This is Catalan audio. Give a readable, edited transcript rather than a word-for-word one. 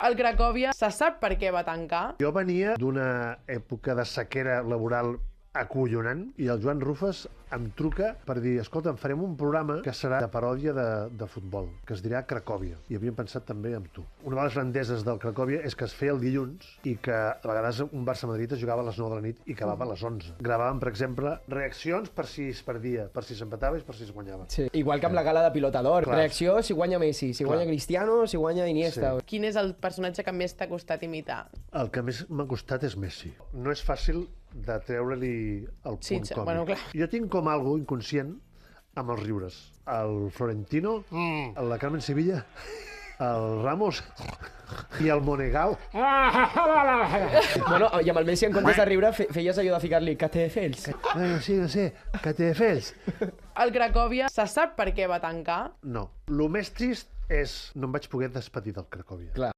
El Cracòvia se sap per què va tancar? Jo venia d'una època de sequera laboral acollonant i el Joan Rufes em truca per dir, escolta, farem un programa que serà de paròdia de futbol, que es dirà Cracòvia. I havíem pensat també amb tu. Una de les grandeses del Cracòvia és que es feia el dilluns i que a vegades un Barça-Madrid es jugava a les 9 de la nit i acabava a les 11. Gravàvem, per exemple, reaccions per si es perdia, per si s'empatava i per si es guanyava. Sí. Igual que amb la gala de Pilota d'Or. Clar. Reacció si guanya Messi, si guanya Cristiano, si guanya Iniesta. Sí. Quin és el personatge que més t'ha costat imitar? El que més m'ha costat és Messi. No és fàcil de treure-li el punt Sí, còmic. bueno, clar. Jo tinc com algo inconscient amb els riures. El Florentino, la Carmen Sevilla, el Ramos i el Monegal. Bueno, i amb el Messi en comptes de riure feies allò de ficar-li Castelldefels. No sé, Castelldefels. El Cracòvia se sap per què va tancar? No. El més trist és no em vaig poder despedir del Cracòvia. Clar.